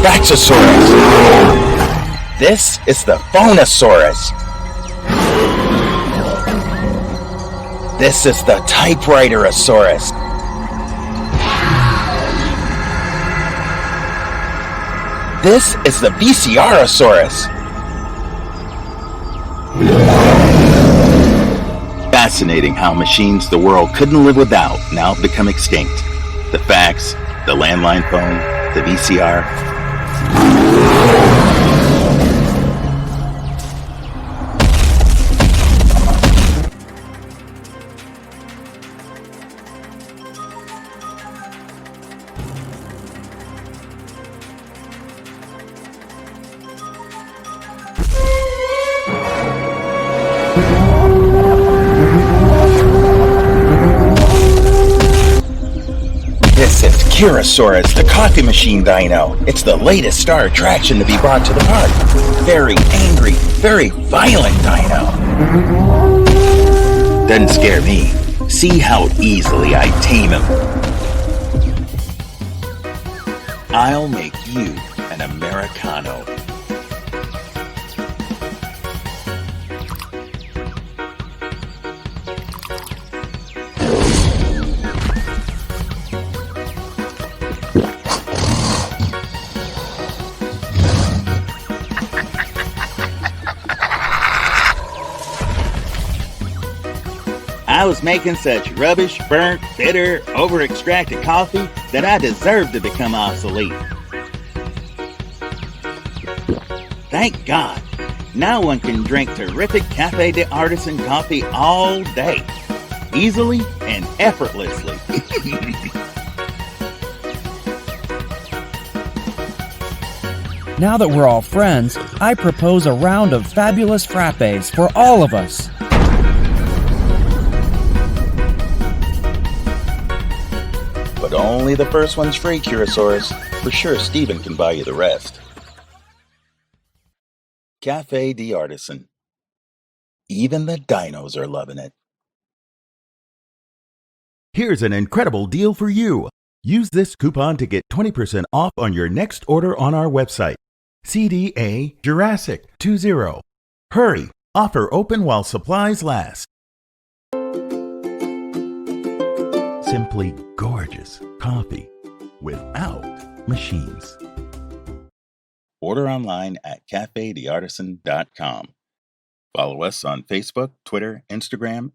Baxosaurus. This is the Phonosaurus. This is the Typewriterosaurus. This is the VCRosaurus. Fascinating how machines the world couldn't live without now have become extinct. The fax, the landline phone, the VCR. This is Keurisaurus, the coffee machine dino. It's the latest star attraction to be brought to the park. Very angry, very violent dino. Doesn't scare me. See how easily I tame him. I'll make you an Americano. I was making such rubbish, burnt, bitter, over-extracted coffee that I deserved to become obsolete. Thank God, now one can drink terrific Caffè di Artisan coffee all day, easily and effortlessly. Now that we're all friends, I propose a round of fabulous frappes for all of us. But only the first one's free, Keurisaurus. For sure, Steven can buy you the rest. Caffè di Artisan. Even the dinos are loving it. Here's an incredible deal for you. Use this coupon to get 20% off on your next order on our website. CDA Jurassic 20. Hurry! Offer open while supplies last. Simply gorgeous coffee without machines. Order online at caffediartisan.com. Follow us on Facebook, Twitter, Instagram,